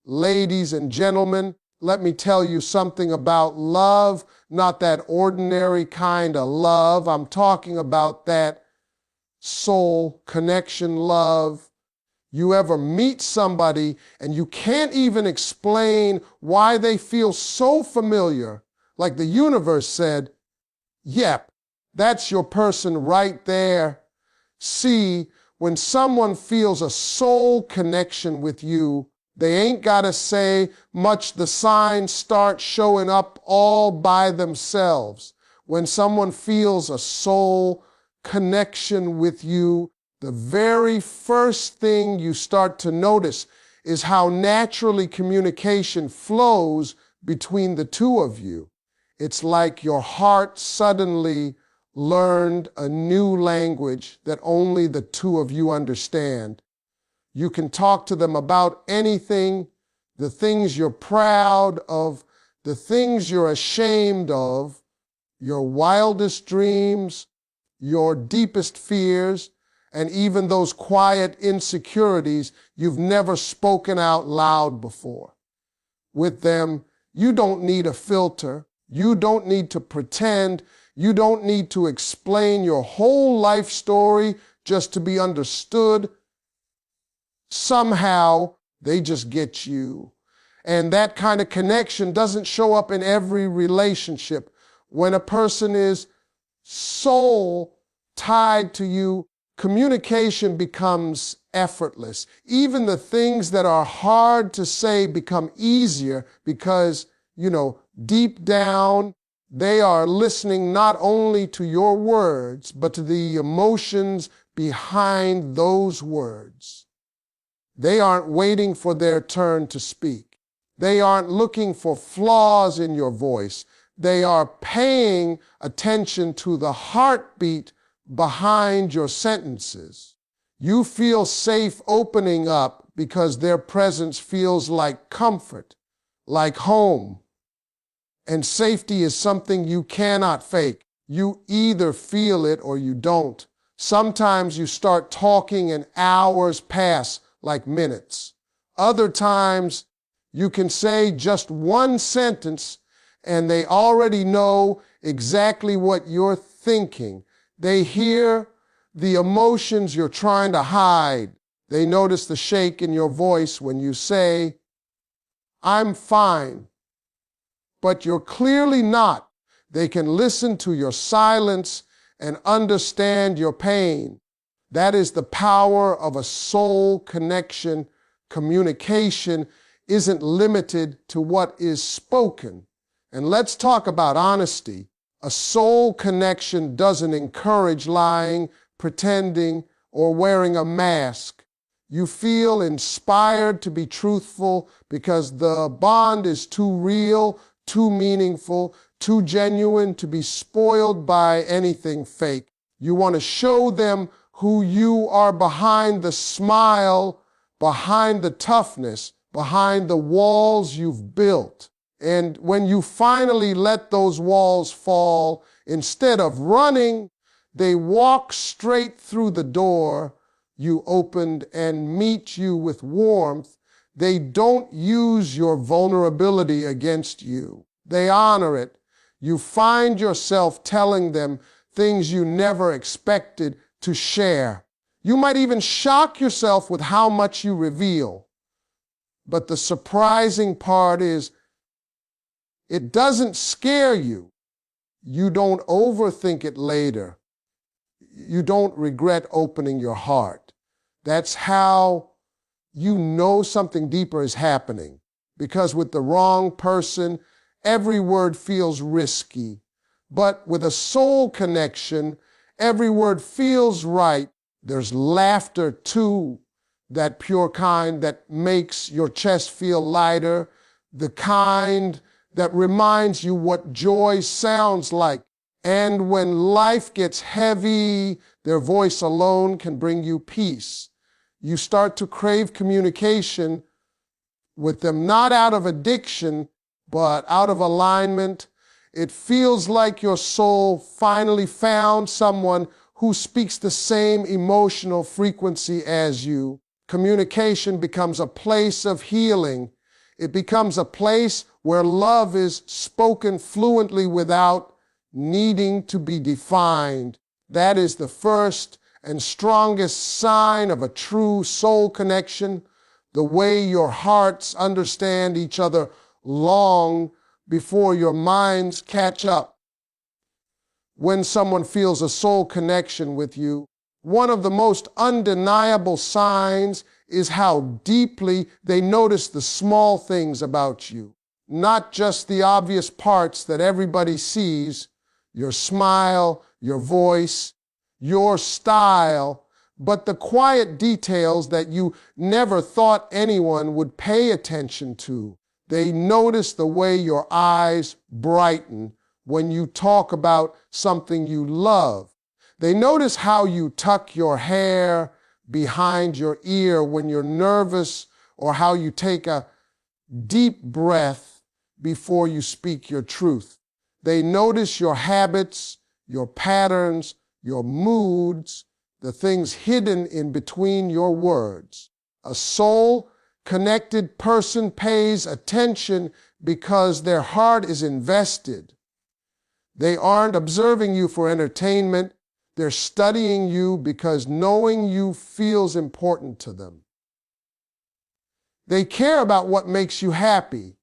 Ladies and gentlemen, let me tell you something about love, not that ordinary kind of love. I'm talking about that soul connection love. You ever meet somebody and you can't even explain why they feel so familiar, like the universe said, yep, that's your person right there. See, when someone feels a soul connection with you, they ain't got to say much. The signs start showing up all by themselves. When someone feels a soul connection with you, the very first thing you start to notice is how naturally communication flows between the two of you. It's like your heart suddenly learned a new language that only the two of you understand. You can talk to them about anything, the things you're proud of, the things you're ashamed of, your wildest dreams, your deepest fears, and even those quiet insecurities you've never spoken out loud before. With them, you don't need a filter. You don't need to pretend. You don't need to explain your whole life story just to be understood. Somehow, they just get you. And that kind of connection doesn't show up in every relationship. When a person is soul tied to you, communication becomes effortless. Even the things that are hard to say become easier because, deep down, they are listening not only to your words, but to the emotions behind those words. They aren't waiting for their turn to speak. They aren't looking for flaws in your voice. They are paying attention to the heartbeat behind your sentences. You feel safe opening up because their presence feels like comfort, like home. And safety is something you cannot fake. You either feel it or you don't. Sometimes you start talking and hours pass like minutes. Other times you can say just one sentence and they already know exactly what you're thinking. They hear the emotions you're trying to hide. They notice the shake in your voice when you say, "I'm fine," but you're clearly not. They can listen to your silence and understand your pain. That is the power of a soul connection. Communication isn't limited to what is spoken. And let's talk about honesty. A soul connection doesn't encourage lying, pretending, or wearing a mask. You feel inspired to be truthful because the bond is too real, too meaningful, too genuine to be spoiled by anything fake. You want to show them who you are behind the smile, behind the toughness, behind the walls you've built. And when you finally let those walls fall, instead of running, they walk straight through the door you opened and meet you with warmth. They don't use your vulnerability against you. They honor it. You find yourself telling them things you never expected to share. You might even shock yourself with how much you reveal. But the surprising part is, it doesn't scare you. You don't overthink it later. You don't regret opening your heart. That's how you know something deeper is happening. Because with the wrong person, every word feels risky. But with a soul connection, every word feels right. There's laughter too, that pure kind that makes your chest feel lighter, the kind that reminds you what joy sounds like. And when life gets heavy, their voice alone can bring you peace. You start to crave communication with them, not out of addiction, but out of alignment. It feels like your soul finally found someone who speaks the same emotional frequency as you. Communication becomes a place of healing. It becomes a place where love is spoken fluently without needing to be defined. That is the first and strongest sign of a true soul connection, the way your hearts understand each other long before your minds catch up. When someone feels a soul connection with you, one of the most undeniable signs is how deeply they notice the small things about you, not just the obvious parts that everybody sees, your smile, your voice, your style, but the quiet details that you never thought anyone would pay attention to. They notice the way your eyes brighten when you talk about something you love. They notice how you tuck your hair behind your ear when you're nervous, or how you take a deep breath before you speak your truth. They notice your habits, your patterns, your moods, the things hidden in between your words. A soul-connected person pays attention because their heart is invested. They aren't observing you for entertainment. They're studying you because knowing you feels important to them. They care about what makes you happy,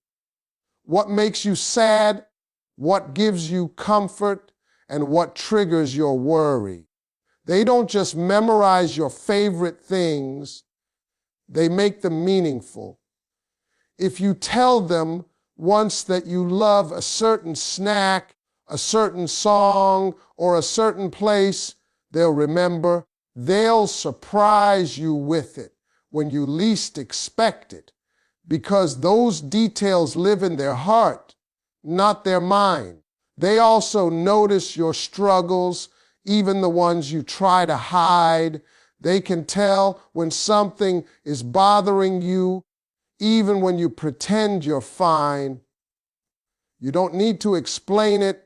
what makes you sad, what gives you comfort, and what triggers your worry. They don't just memorize your favorite things, they make them meaningful. If you tell them once that you love a certain snack, a certain song, or a certain place, they'll remember. They'll surprise you with it when you least expect it, because those details live in their heart, not their mind. They also notice your struggles, even the ones you try to hide. They can tell when something is bothering you, even when you pretend you're fine. You don't need to explain it.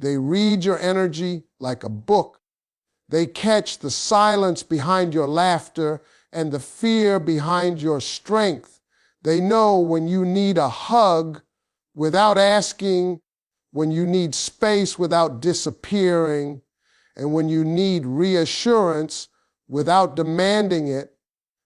They read your energy like a book. They catch the silence behind your laughter and the fear behind your strength. They know when you need a hug without asking, when you need space without disappearing, and when you need reassurance without demanding it.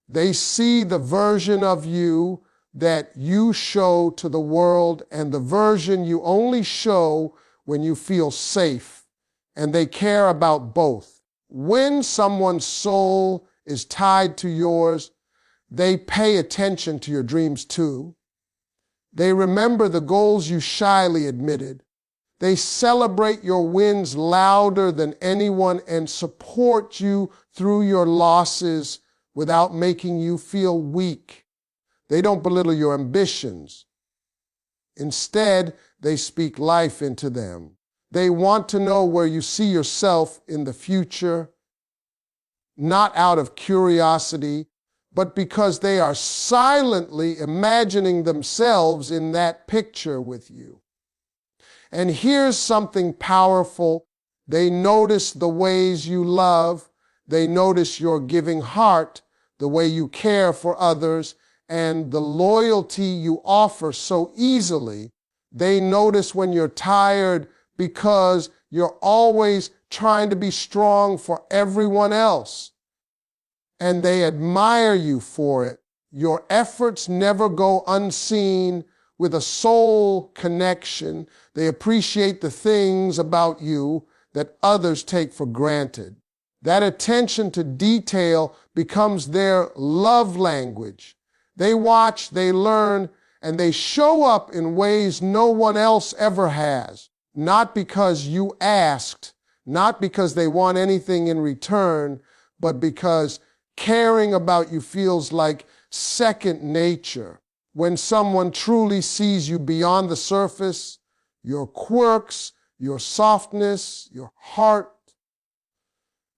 They see the version of you that you show to the world and the version you only show when you feel safe, and they care about both. When someone's soul is tied to yours, they pay attention to your dreams too. They remember the goals you shyly admitted. They celebrate your wins louder than anyone and support you through your losses without making you feel weak. They don't belittle your ambitions. Instead, they speak life into them. They want to know where you see yourself in the future, not out of curiosity, but because they are silently imagining themselves in that picture with you. And here's something powerful. They notice the ways you love. They notice your giving heart, the way you care for others, and the loyalty you offer so easily. They notice when you're tired because you're always trying to be strong for everyone else. And they admire you for it. Your efforts never go unseen. With a soul connection, they appreciate the things about you that others take for granted. That attention to detail becomes their love language. They watch, they learn, and they show up in ways no one else ever has. Not because you asked, not because they want anything in return, but because caring about you feels like second nature. When someone truly sees you beyond the surface, your quirks, your softness, your heart,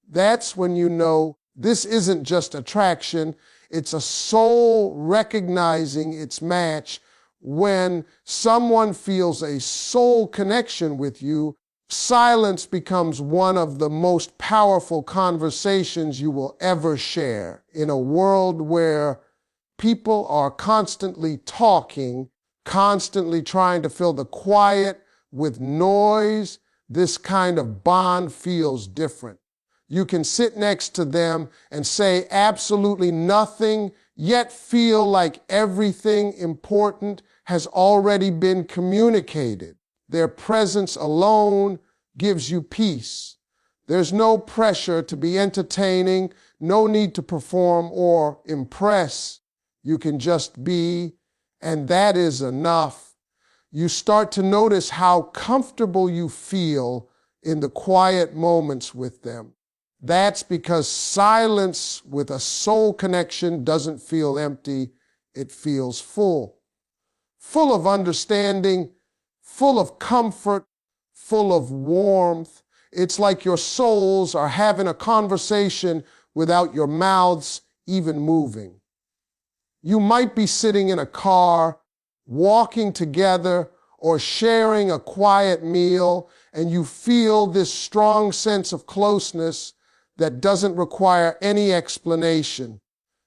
that's when you know this isn't just attraction, it's a soul recognizing its match. When someone feels a soul connection with you, silence becomes one of the most powerful conversations you will ever share. In a world where People are constantly talking, constantly trying to fill the quiet with noise. This kind of bond feels different. You can sit next to them and say absolutely nothing, yet feel like everything important has already been communicated. Their presence alone gives you peace. There's no pressure to be entertaining, no need to perform or impress. You can just be, and that is enough. You start to notice how comfortable you feel in the quiet moments with them. That's because silence with a soul connection doesn't feel empty, it feels full. Full of understanding, full of comfort, full of warmth. It's like your souls are having a conversation without your mouths even moving. You might be sitting in a car, walking together, or sharing a quiet meal, and you feel this strong sense of closeness that doesn't require any explanation.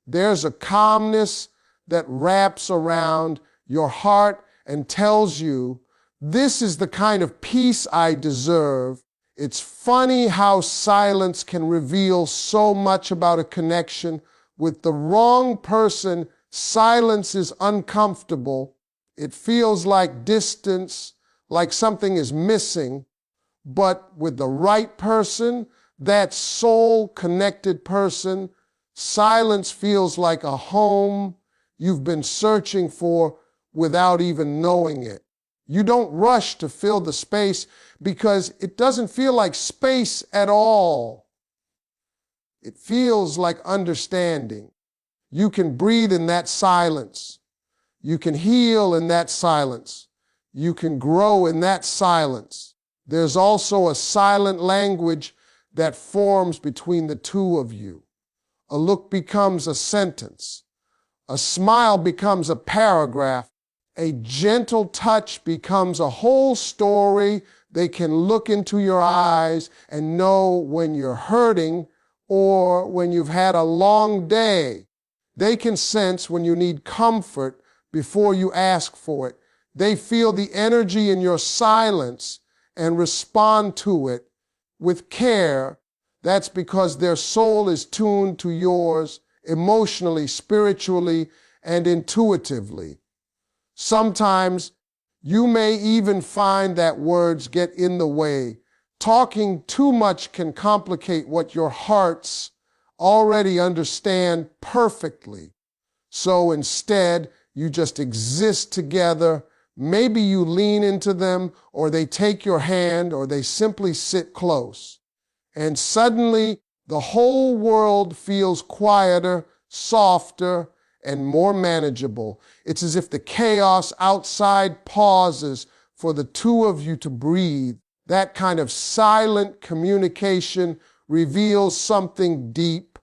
There's a calmness that wraps around your heart and tells you, this is the kind of peace I deserve. It's funny how silence can reveal so much about a connection. With the wrong person, silence is uncomfortable. It feels like distance, like something is missing. But with the right person, that soul-connected person, silence feels like a home you've been searching for without even knowing it. You don't rush to fill the space because it doesn't feel like space at all. It feels like understanding. You can breathe in that silence. You can heal in that silence. You can grow in that silence. There's also a silent language that forms between the two of you. A look becomes a sentence. A smile becomes a paragraph. A gentle touch becomes a whole story. They can look into your eyes and know when you're hurting or when you've had a long day. They can sense when you need comfort before you ask for it. They feel the energy in your silence and respond to it with care. That's because their soul is tuned to yours emotionally, spiritually, and intuitively. Sometimes you may even find that words get in the way. Talking too much can complicate what your hearts already understand perfectly. So instead, you just exist together. Maybe you lean into them, or they take your hand, or they simply sit close. And suddenly, the whole world feels quieter, softer, and more manageable. It's as if the chaos outside pauses for the two of you to breathe. That kind of silent communication reveals something deep.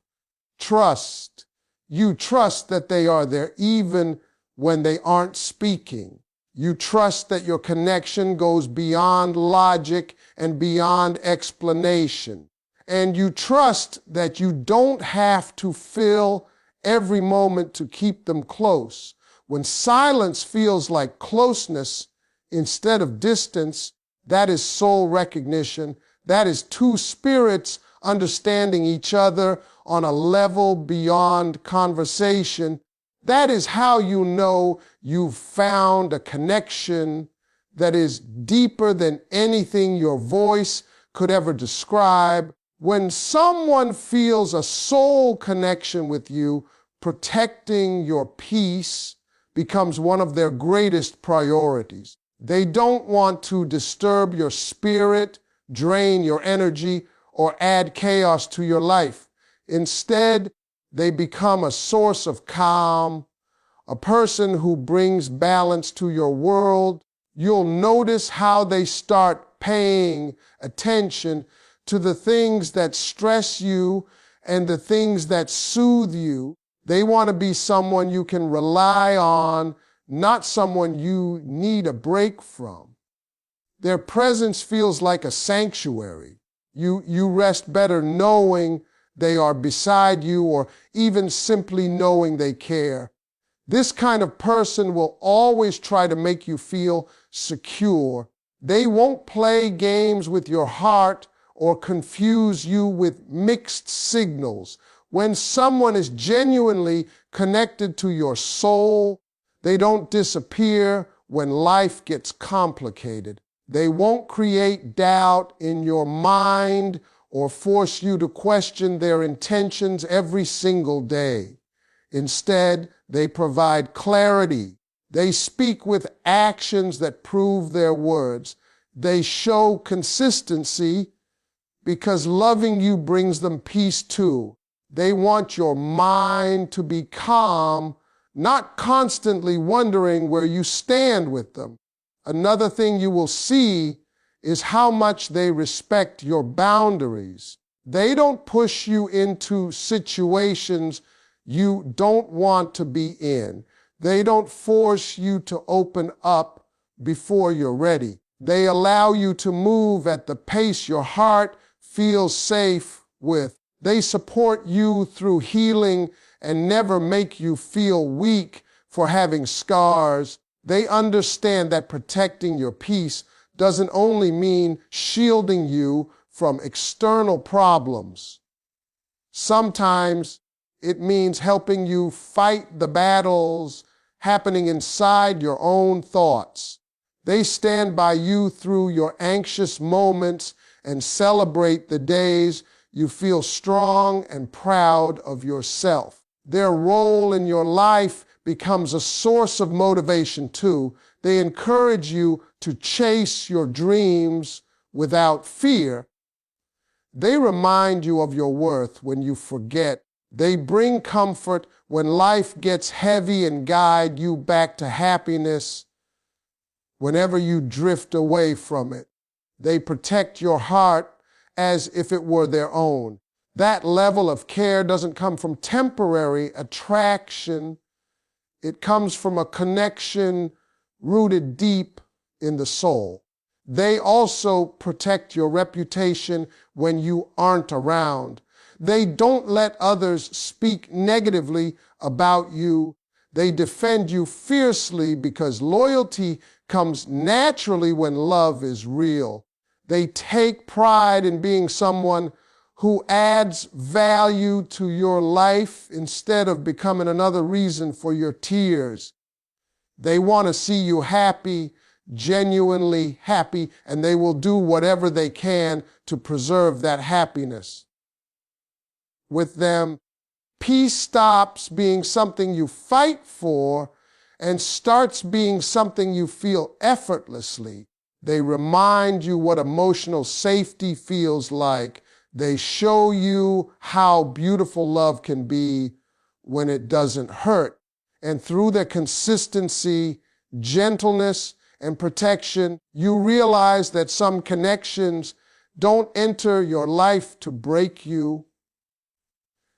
Trust. You trust that they are there even when they aren't speaking. You trust that your connection goes beyond logic and beyond explanation. And you trust that you don't have to fill every moment to keep them close. When silence feels like closeness instead of distance, that is soul recognition. That is two spirits understanding each other on a level beyond conversation. That is how you know you've found a connection that is deeper than anything your voice could ever describe. When someone feels a soul connection with you, protecting your peace becomes one of their greatest priorities. They don't want to disturb your spirit, drain your energy, or add chaos to your life. Instead, they become a source of calm, a person who brings balance to your world. You'll notice how they start paying attention to the things that stress you and the things that soothe you. They want to be someone you can rely on, not someone you need a break from. Their presence feels like a sanctuary. You rest better knowing they are beside you, or even simply knowing they care. This kind of person will always try to make you feel secure. They won't play games with your heart or confuse you with mixed signals. When someone is genuinely connected to your soul, they don't disappear when life gets complicated. They won't create doubt in your mind or force you to question their intentions every single day. Instead, they provide clarity. They speak with actions that prove their words. They show consistency because loving you brings them peace too. They want your mind to be calm, not constantly wondering where you stand with them. Another thing you will see is how much they respect your boundaries. They don't push you into situations you don't want to be in. They don't force you to open up before you're ready. They allow you to move at the pace your heart feels safe with. They support you through healing and never make you feel weak for having scars. They understand that protecting your peace doesn't only mean shielding you from external problems. Sometimes it means helping you fight the battles happening inside your own thoughts. They stand by you through your anxious moments and celebrate the days you feel strong and proud of yourself. Their role in your life becomes a source of motivation too. They encourage you to chase your dreams without fear. They remind you of your worth when you forget. They bring comfort when life gets heavy and guide you back to happiness whenever you drift away from it. They protect your heart as if it were their own. That level of care doesn't come from temporary attraction. It comes from a connection rooted deep in the soul. They also protect your reputation when you aren't around. They don't let others speak negatively about you. They defend you fiercely because loyalty comes naturally when love is real. They take pride in being someone who adds value to your life instead of becoming another reason for your tears. They want to see you happy, genuinely happy, and they will do whatever they can to preserve that happiness. With them, peace stops being something you fight for and starts being something you feel effortlessly. They remind you what emotional safety feels like. They show you how beautiful love can be when it doesn't hurt. And through their consistency, gentleness, and protection, you realize that some connections don't enter your life to break you.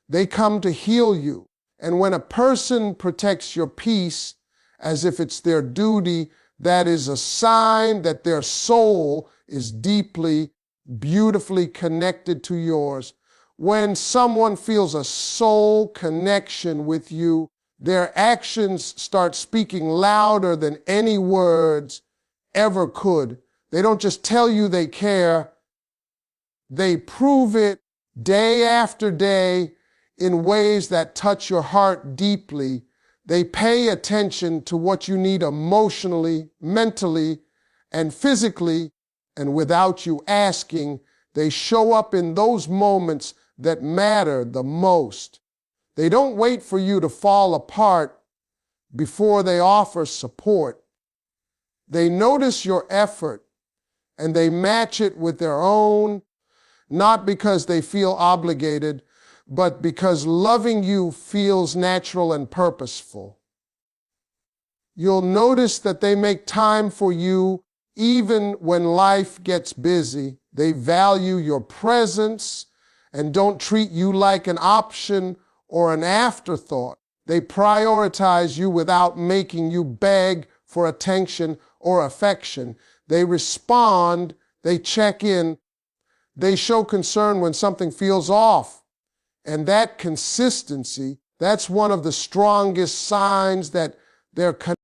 They come to heal you. And when a person protects your peace as if it's their duty, that is a sign that their soul is deeply, beautifully connected to yours. When someone feels a soul connection with you, their actions start speaking louder than any words ever could. They don't just tell you they care, they prove it day after day in ways that touch your heart deeply. They pay attention to what you need emotionally, mentally, and physically, and without you asking, they show up in those moments that matter the most. They don't wait for you to fall apart before they offer support. They notice your effort and they match it with their own, not because they feel obligated, but because loving you feels natural and purposeful. You'll notice that they make time for you even when life gets busy. They value your presence and don't treat you like an option or an afterthought. They prioritize you without making you beg for attention or affection. They respond, they check in, they show concern when something feels off. And that consistency, That's one of the strongest signs that they're connected.